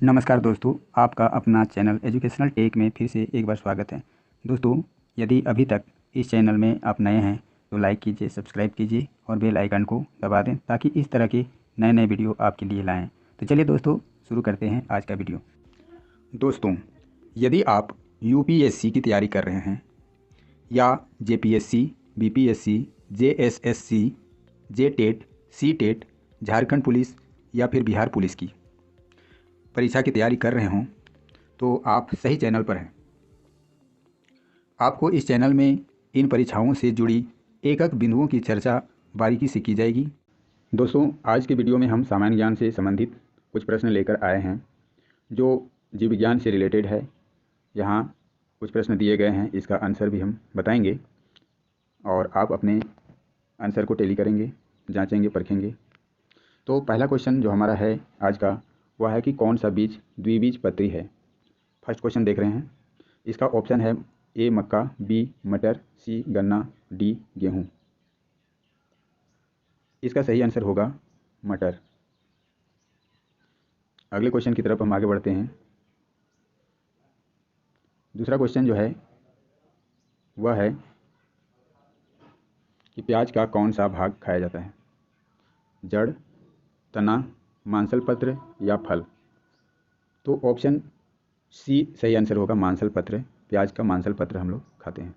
नमस्कार दोस्तों, आपका अपना चैनल एजुकेशनल टेक में फिर से एक बार स्वागत है। दोस्तों, यदि अभी तक इस चैनल में आप नए हैं तो लाइक कीजिए, सब्सक्राइब कीजिए और बेल आइकन को दबा दें ताकि इस तरह के नए नए वीडियो आपके लिए लाएं। तो चलिए दोस्तों, शुरू करते हैं आज का वीडियो। दोस्तों, यदि आप यूपीएससी की तैयारी कर रहे हैं या JPSC, BPSC, JSSC, JTET, CTET, Jharkhand police या फिर बिहार पुलिस की परीक्षा की तैयारी कर रहे हों तो आप सही चैनल पर हैं। आपको इस चैनल में इन परीक्षाओं से जुड़ी एक एक बिंदुओं की चर्चा बारीकी से की जाएगी। दोस्तों, आज के वीडियो में हम सामान्य ज्ञान से संबंधित कुछ प्रश्न लेकर आए हैं जो जीव विज्ञान से रिलेटेड है। यहाँ कुछ प्रश्न दिए गए हैं, इसका आंसर भी हम बताएंगे और आप अपने आंसर को टैली करेंगे, जांचेंगे, परखेंगे। तो पहला क्वेश्चन जो हमारा है आज का वह है कि कौन सा बीज द्विबीजपत्री है। फर्स्ट क्वेश्चन देख रहे हैं। इसका ऑप्शन है ए मक्का, बी मटर, सी गन्ना, डी गेहूं। इसका सही आंसर होगा मटर। अगले क्वेश्चन की तरफ हम आगे बढ़ते हैं। दूसरा क्वेश्चन जो है वह है कि प्याज का कौन सा भाग खाया जाता है, जड़, तना, मांसल पत्र या फल। तो ऑप्शन सी सही आंसर होगा, मांसल पत्र। प्याज का मांसल पत्र हम लोग खाते हैं।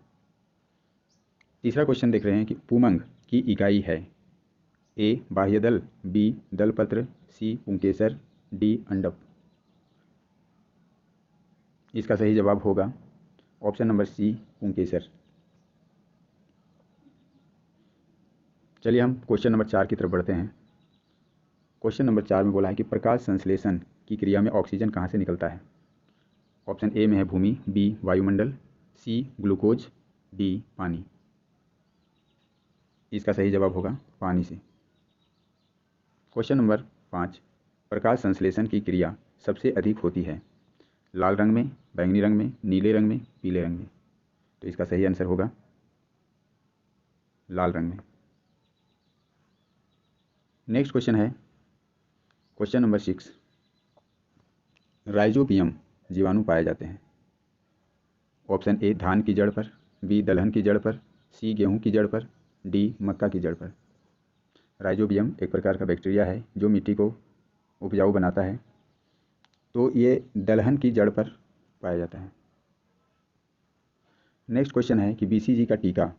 तीसरा क्वेश्चन देख रहे हैं कि पुमंग की इकाई है ए बाह्य दल, बी दल पत्र, सी पुंकेसर, डी अंडप। इसका सही जवाब होगा ऑप्शन नंबर सी पुंकेसर। चलिए हम क्वेश्चन नंबर 4 की तरफ बढ़ते हैं। क्वेश्चन नंबर 4 में बोला है कि प्रकाश संश्लेषण की क्रिया में ऑक्सीजन कहाँ से निकलता है। ऑप्शन ए में है भूमि, बी वायुमंडल, सी ग्लूकोज, डी पानी। इसका सही जवाब होगा पानी से। क्वेश्चन नंबर 5, प्रकाश संश्लेषण की क्रिया सबसे अधिक होती है लाल रंग में, बैंगनी रंग में, नीले रंग में, पीले रंग में। तो इसका सही आंसर होगा लाल रंग में। नेक्स्ट क्वेश्चन है क्वेश्चन नंबर 6, राइजोबियम जीवाणु पाए जाते हैं। ऑप्शन ए धान की जड़ पर, बी दलहन की जड़ पर, सी गेहूं की जड़ पर, डी मक्का की जड़ पर। राइजोबियम एक प्रकार का बैक्टीरिया है जो मिट्टी को उपजाऊ बनाता है। तो ये दलहन की जड़ पर पाया जाता है। नेक्स्ट क्वेश्चन है कि बीसीजी का टीका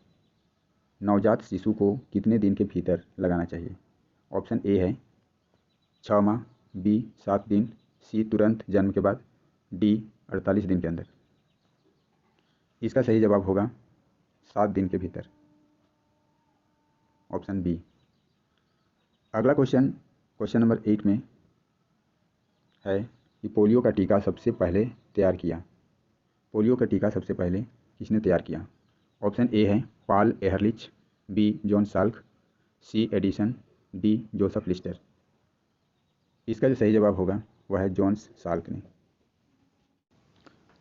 नवजात शिशु को कितने दिन के भीतर लगाना चाहिए। ऑप्शन ए है 6 माह, बी 7 दिन, सी तुरंत जन्म के बाद, डी 48 दिन के अंदर। इसका सही जवाब होगा 7 दिन के भीतर, ऑप्शन बी। अगला क्वेश्चन क्वेश्चन नंबर 8 में है कि पोलियो का टीका सबसे पहले तैयार किया। पोलियो का टीका सबसे पहले किसने तैयार किया। ऑप्शन ए है पॉल एहरलिच, बी जॉन साल्क, सी एडिसन, डी जोसेफ लिस्टर। इसका जो सही जवाब होगा वह है जॉन्स साल्क ने।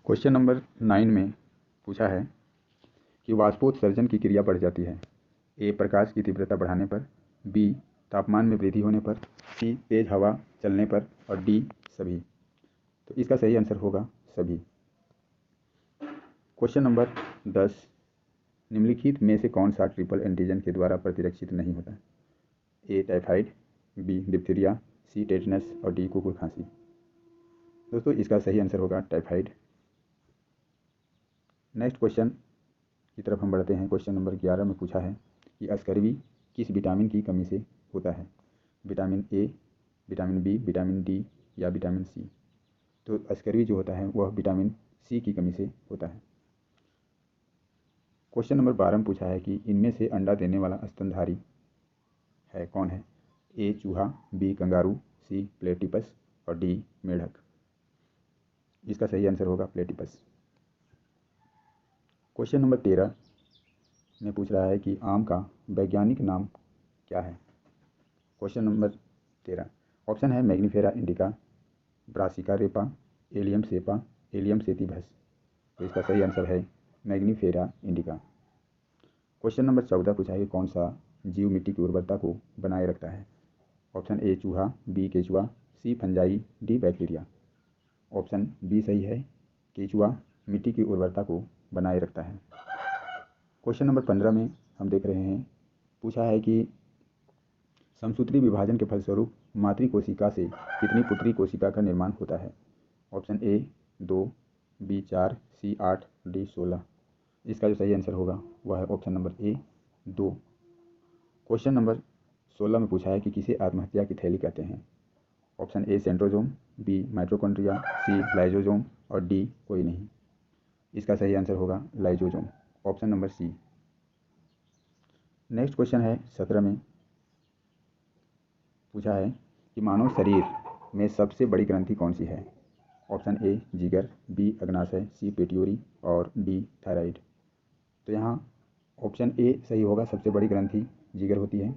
क्वेश्चन नंबर 9 में पूछा है कि वाष्पोत्सर्जन की क्रिया बढ़ जाती है। ए प्रकाश की तीव्रता बढ़ाने पर, बी तापमान में वृद्धि होने पर, सी तेज हवा चलने पर और डी सभी। तो इसका सही आंसर होगा सभी। क्वेश्चन नंबर 10, निम्नलिखित में से कौन सा ट्रिपल एंटीजन के द्वारा प्रतिरक्षित नहीं होता। ए टाइफाइड, बी डिप्थीरिया, सी टेटनस और डी कुकुर खांसी। दोस्तों, इसका सही आंसर होगा टाइफाइड। नेक्स्ट क्वेश्चन की तरफ हम बढ़ते हैं। क्वेश्चन नंबर 11 में पूछा है कि स्कर्वी किस विटामिन की कमी से होता है। Vitamin A, vitamin B, vitamin D या विटामिन सी। तो स्कर्वी जो होता है वह विटामिन सी की कमी से होता है। क्वेश्चन नंबर 12 में पूछा है कि इनमें से अंडा देने वाला स्तनधारी है कौन है। ए चूहा, बी कंगारू, सी प्लेटिपस और डी मेढक। इसका सही आंसर होगा प्लेटिपस। क्वेश्चन नंबर 13 में पूछ रहा है कि आम का वैज्ञानिक नाम क्या है। क्वेश्चन नंबर 13 ऑप्शन है Mangifera indica, brassica रेपा, allium सेपा, allium सेतिभस। तो इसका सही आंसर है मैग्नीफेरा इंडिका। क्वेश्चन नंबर 14 पूछा है कि कौन सा जीव मिट्टी की उर्वरता को बनाए रखता है। ऑप्शन ए चूहा, बी केचुआ, C fungi, D bacteria. Option B सही है, केचुआ मिट्टी की उर्वरता को बनाए रखता है। क्वेश्चन नंबर 15 में हम देख रहे हैं, पूछा है कि समसूत्री विभाजन के फलस्वरूप मातृ कोशिका से कितनी पुत्री कोशिका का निर्माण होता है। Option A 2, B 4, C 8, D 16। इसका जो सही आंसर होगा वह है option number A 2। Question number 16 में पूछा है कि किसे आत्महत्या की थैली कहते हैं। Option A centrosome, B mitochondria, C lysosome और डी कोई नहीं। इसका सही आंसर होगा lysosome, option number C. Next question है 17 में, पूछा है कि मानव शरीर में सबसे बड़ी ग्रंथि कौन सी है। ऑप्शन ए जिगर, बी अग्नाशय, सी पिट्यूटरी और डी थायराइड। तो यहाँ ऑप्शन ए सही होगा, सबसे बड़ी ग्रंथि जिगर होती है।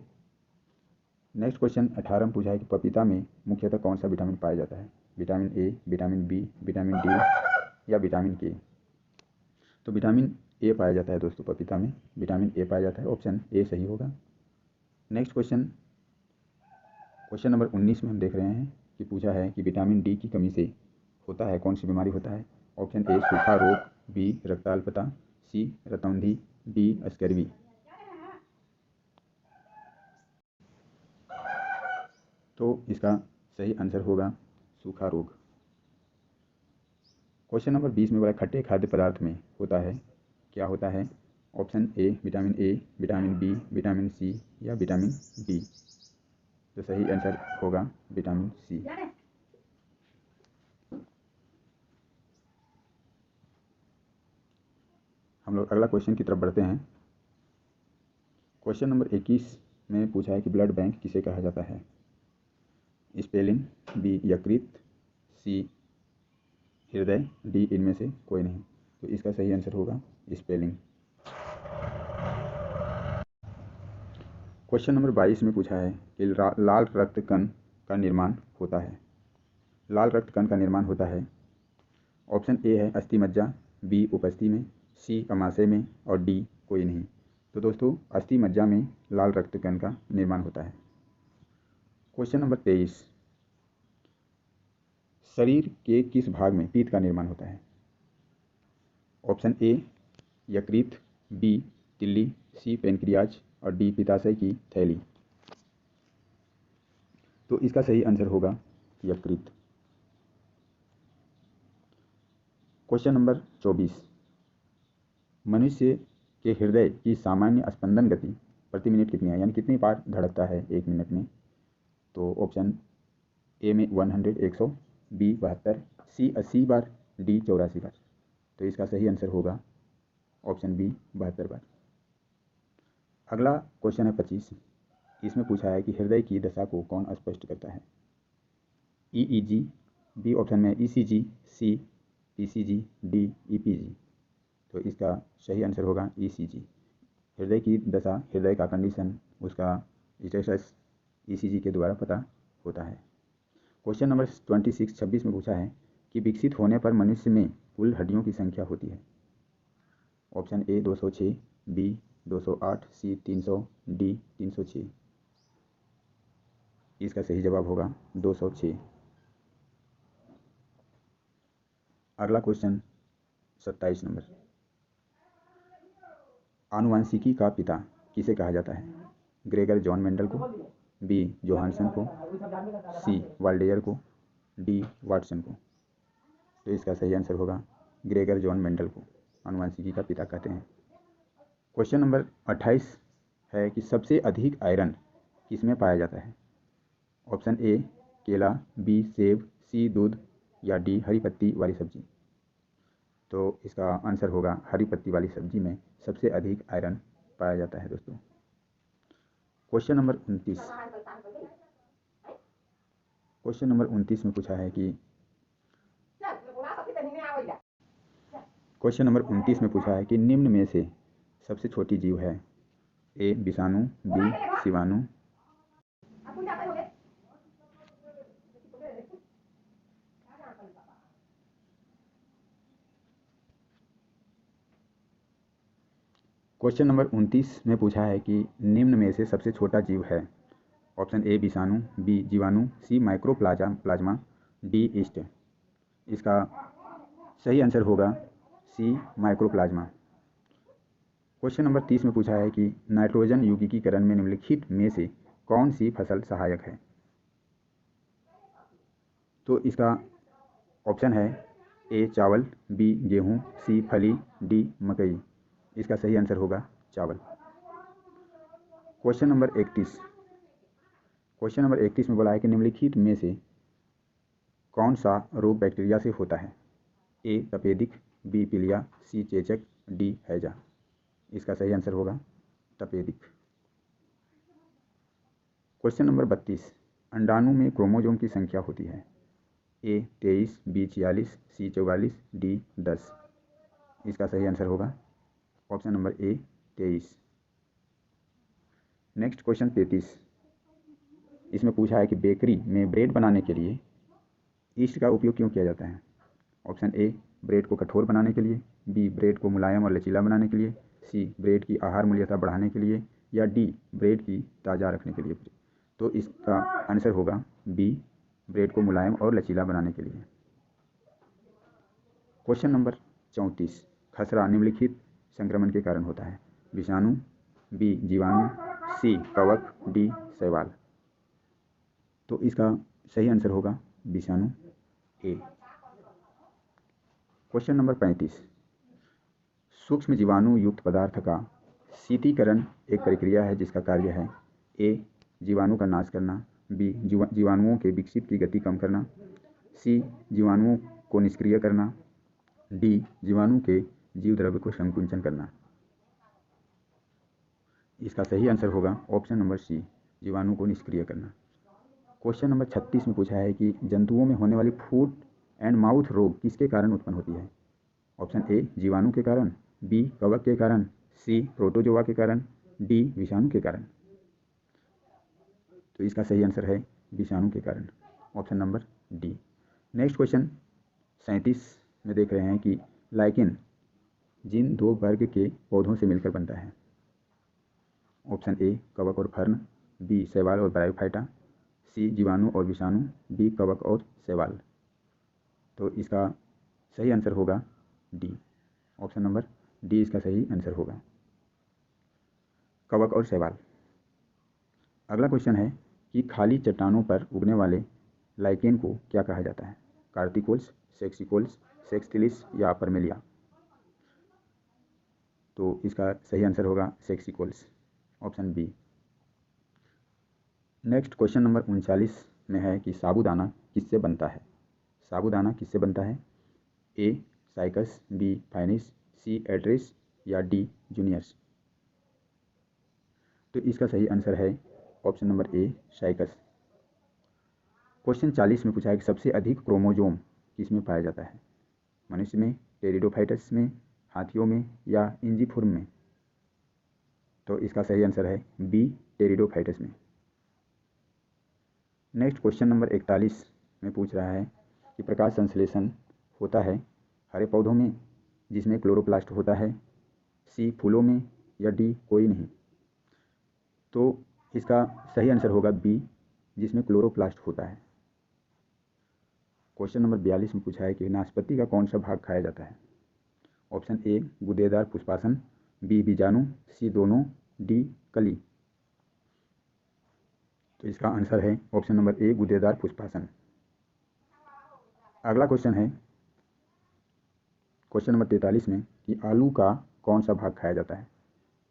नेक्स्ट क्वेश्चन 18 में पूछा है कि पपीता में मुख्यतः कौन सा विटामिन पाया जाता है। Vitamin A, vitamin B, vitamin D या विटामिन के। तो विटामिन ए पाया जाता है दोस्तों, पपीता में विटामिन ए पाया जाता है, ऑप्शन ए सही होगा। नेक्स्ट क्वेश्चन नंबर 19 में हम देख रहे हैं कि पूछा है कि विटामिन डी की कमी से होता है कौन सी बीमारी होता है। ऑप्शन ए सूखा रोग, बी रक्ताल्पता, सी रतौंधी, डी स्कर्वी। तो इसका सही आंसर होगा सूखा रोग। क्वेश्चन नंबर 20 में बोला खट्टे खाद्य पदार्थ में होता है, क्या होता है। Option A vitamin A, vitamin B, vitamin C या विटामिन डी। तो सही आंसर होगा विटामिन सी। हम लोग अगला क्वेश्चन की तरफ बढ़ते हैं। क्वेश्चन नंबर 21 में पूछा है कि ब्लड बैंक किसे कहा जाता है। स्पेलिंग, बी यकृत, सी हृदय, डी इनमें से कोई नहीं। तो इसका सही आंसर होगा स्पेलिंग। क्वेश्चन नंबर 22 में पूछा है कि लाल रक्त कण का निर्माण होता है। लाल रक्त कण का निर्माण होता है, ऑप्शन ए है अस्थि मज्जा, बी उपस्थि में, सी अमाशय में और डी कोई नहीं। तो दोस्तों अस्थि मज्जा में लाल रक्त कण का निर्माण होता है। क्वेश्चन नंबर 23, शरीर के किस भाग में पीत का निर्माण होता है। ऑप्शन ए यकृत, बी तिल्ली, सी पेनक्रियाज और डी पित्ताशय की थैली। तो इसका सही आंसर होगा यकृत। क्वेश्चन नंबर 24, मनुष्य के हृदय की सामान्य स्पंदन गति प्रति मिनट कितनी है, यानी कितनी बार धड़कता है एक मिनट में। तो ऑप्शन ए में 100 बी 72, सी 80 बार, डी 84 बार। तो इसका सही आंसर होगा ऑप्शन बी 72 बार। अगला क्वेश्चन है 25, इसमें पूछा है कि हृदय की दशा को कौन स्पष्ट करता है। ईईजी, बी ऑप्शन में ईसीजी, सी पीसीजी, डी ईपीजी। तो इसका सही आंसर होगा ईसीजी। हृदय की दशा, हृदय का कंडीशन, उसका स्टेटस ईसीजी के द्वारा पता होता है। क्वेश्चन नंबर 26 में पूछा है कि विकसित होने पर मनुष्य में कुल हड्डियों की संख्या होती है। Option A 206, B 208, C 300, D 306। इसका सही जवाब होगा 206। अगला क्वेश्चन 27 नंबर, आनुवंशिकी का पिता किसे कहा जाता है। ग्रेगर जॉन मेंडल को, बी जोहानसन को, सी वाल्डेयर को, डी वाटसन को। तो इसका सही आंसर होगा ग्रेगर जॉन मेंडल को आनुवंशिकी का पिता कहते हैं। क्वेश्चन नंबर 28 है कि सबसे अधिक आयरन किसमें पाया जाता है। ऑप्शन ए केला, बी सेब, सी दूध या डी हरी पत्ती वाली सब्जी। तो इसका आंसर होगा हरी पत्ती वाली सब्जी में सबसे अधिक आयरन पाया जाता है दोस्तों। क्वेश्चन नंबर 29 में पूछा है कि निम्न में से सबसे छोटी जीव है। ए विषाणु, बी शिवाणु। क्वेश्चन नंबर 29 में पूछा है कि निम्न में से सबसे छोटा जीव है। ऑप्शन ए विषाणु, बी जीवाणु, सी माइक्रोप्लाज्मा, डी ईस्ट। इसका सही आंसर होगा सी, माइक्रोप्लाज्मा। क्वेश्चन नंबर 30 में पूछा है कि नाइट्रोजन यौगिकीकरण में निम्नलिखित में से कौन सी फसल सहायक है। तो इसका ऑप्शन है ए चावल, बी गेहूँ, सी फली, डी मकई। इसका सही आंसर होगा चावल। क्वेश्चन नंबर 31 में बोला है कि निम्नलिखित में से कौन सा रोग बैक्टीरिया से होता है। ए तपेदिक, बी पीलिया, सी चेचक, डी हैजा। इसका सही आंसर होगा तपेदिक। क्वेश्चन नंबर 32, अंडाणु में क्रोमोसोम की संख्या होती है। ए 23, बी 46, सी 44, डी 10। इसका सही आंसर होगा ऑप्शन नंबर ए 23। नेक्स्ट क्वेश्चन 33, इसमें पूछा है कि बेकरी में ब्रेड बनाने के लिए ईस्ट का उपयोग क्यों किया जाता है। ऑप्शन ए ब्रेड को कठोर बनाने के लिए, बी ब्रेड को मुलायम और लचीला बनाने के लिए, सी ब्रेड की आहार मूल्यता बढ़ाने के लिए, या डी ब्रेड की ताज़ा रखने के लिए। तो इसका आंसर होगा बी, ब्रेड को मुलायम और लचीला बनाने के लिए। क्वेश्चन नंबर 34, खसरा निम्नलिखित संक्रमण के कारण होता है। विषाणु, बी जीवाणु, सी कवक, डी शैवाल। तो इसका सही आंसर होगा विषाणु ए। क्वेश्चन नंबर 35, सूक्ष्म जीवाणु युक्त पदार्थ का शीतीकरण एक प्रक्रिया है जिसका कार्य है। ए जीवाणु का नाश करना, बी जीवाणुओं के विकसित की गति कम करना, सी जीवाणुओं को निष्क्रिय करना, डी जीवाणु के जीव द्रव्य को संकुचन करना। इसका सही आंसर होगा ऑप्शन नंबर सी, जीवाणु को निष्क्रिय करना। क्वेश्चन नंबर 36 में पूछा है कि जंतुओं में होने वाली फूट एंड माउथ रोग किसके कारण उत्पन्न होती है। ऑप्शन ए जीवाणु के कारण, बी कवक के कारण, सी प्रोटोजोआ के कारण, डी विषाणु के कारण। तो इसका सही आंसर है विषाणु के कारण, option number D. Next question 37 में देख रहे हैं कि लाइकेन जिन दो वर्ग के पौधों से मिलकर बनता है। ऑप्शन ए कवक और फर्न, बी शैवाल और ब्रायोफाइटा, सी जीवाणु और विषाणु, डी कवक और शैवाल। तो इसका सही आंसर होगा डी, ऑप्शन नंबर डी इसका सही आंसर होगा, कवक और शैवाल। अगला क्वेश्चन है कि खाली चट्टानों पर उगने वाले लाइकेन को क्या कहा जाता है। कार्टिकोल्स, सेक्सिकोल्स, सेक्सटिलिस या परमेलिया। तो इसका सही आंसर होगा सेक्सिकोल्स, option B. Next question number 39 में है कि साबूदाना किससे बनता है। साबूदाना किससे बनता है। ए साइकस, बी फाइनिस, सी एड्रेस या डी जूनियर्स। तो इसका सही आंसर है ऑप्शन नंबर ए साइकस। क्वेश्चन 40 में पूछा है कि सबसे अधिक क्रोमोजोम किस में पाया जाता है। मनुष्य में, टेरिडोफाइटस में, हाथियों में या इंजीफोर्म में। तो इसका सही आंसर है बी टेरिडोफाइटस में। नेक्स्ट क्वेश्चन नंबर 41 में पूछ रहा है कि प्रकाश संश्लेषण होता है हरे पौधों में जिसमें क्लोरोप्लास्ट होता है, सी फूलों में, या डी कोई नहीं। तो इसका सही आंसर होगा बी, जिसमें क्लोरोप्लास्ट होता है। क्वेश्चन नंबर 42 में पूछा है कि नाशपाती का कौन सा भाग खाया जाता है। ऑप्शन ए गूदेदार पुष्पासन, बी बीजाणु, सी दोनों, डी कली। तो इसका आंसर है ऑप्शन नंबर ए गूदेदार पुष्पासन। अगला क्वेश्चन है क्वेश्चन नंबर 43 में कि आलू का कौन सा भाग खाया जाता है।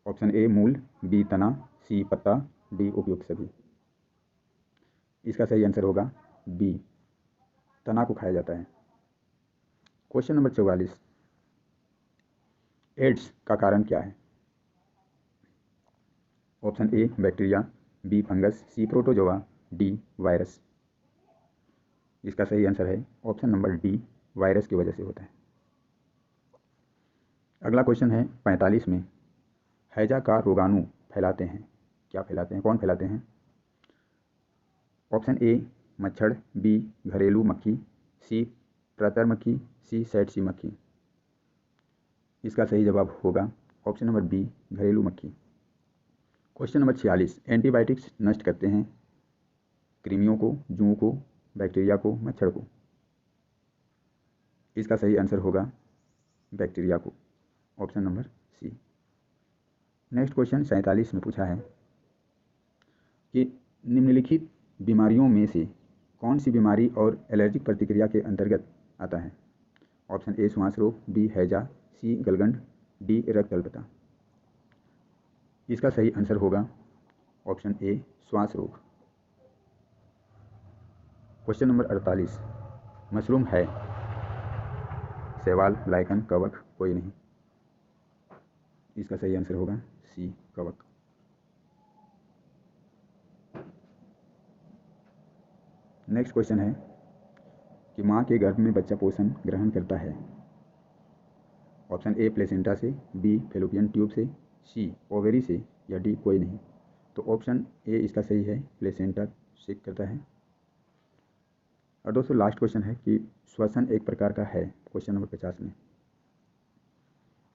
ऑप्शन ए मूल, बी तना, सी पत्ता, डी उपयुक्त सभी। इसका सही आंसर होगा बी, तना को खाया जाता है। क्वेश्चन नंबर 44, एड्स का कारण क्या है। Option A bacteria, B fungus, C protozoa, D virus. इसका सही आंसर है ऑप्शन नंबर डी, वायरस की वजह से होता है। अगला क्वेश्चन है 45 में, हैजा का रोगाणु फैलाते हैं, क्या फैलाते हैं, कौन फैलाते हैं। ऑप्शन ए मच्छर, बी घरेलू मक्खी, सी प्रतर मक्खी, सी सैटसी मक्खी। इसका सही जवाब होगा ऑप्शन नंबर बी, घरेलू मक्खी। क्वेश्चन नंबर 46, एंटीबायोटिक्स नष्ट करते हैं कृमियों को, जूं को, बैक्टीरिया को, मच्छर को। इसका सही आंसर होगा बैक्टीरिया को, option number C. Next question 47 में पूछा है कि निम्नलिखित बीमारियों में से कौन सी बीमारी और एलर्जिक प्रतिक्रिया के अंतर्गत आता है? ऑप्शन ए श्वास रोग, बी हैजा, सी गलगंड, डी रक्त अल्पता। इसका सही आंसर होगा ऑप्शन ए श्वास रोग। क्वेश्चन नंबर 48, मशरूम है शैवाल, लाइकन, कवक, कोई नहीं। इसका सही आंसर होगा सी कवक। नेक्स्ट क्वेश्चन है कि माँ के गर्भ में बच्चा पोषण ग्रहण करता है? ऑप्शन ए प्लेसेंटा से, बी फैलोपियन ट्यूब से, सी ओवेरी से, या डी कोई नहीं। तो ऑप्शन ए इसका सही है, प्लेसेंटा से करता है। और दोस्तों लास्ट क्वेश्चन है कि श्वसन एक प्रकार का है? क्वेश्चन नंबर 50 में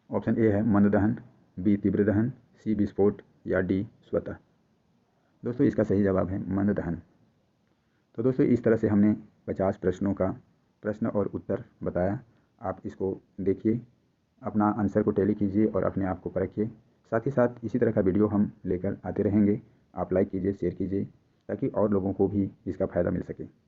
ऑप्शन ए है मंद दहन, बी तीव्र दहन, सी विस्फोट, या डी स्वतः। दोस्तों इसका सही जवाब है मंद दहन। तो दोस्तों इस तरह से हमने 50 प्रश्नों का प्रश्न और उत्तर बताया। आप इसको देखिए, अपना आंसर को टैली कीजिए और अपने आप को परखिए। साथ ही साथ इसी तरह का वीडियो हम लेकर आते रहेंगे। आप लाइक कीजिए, शेयर कीजिए ताकि और लोगों को भी इसका फ़ायदा मिल सके।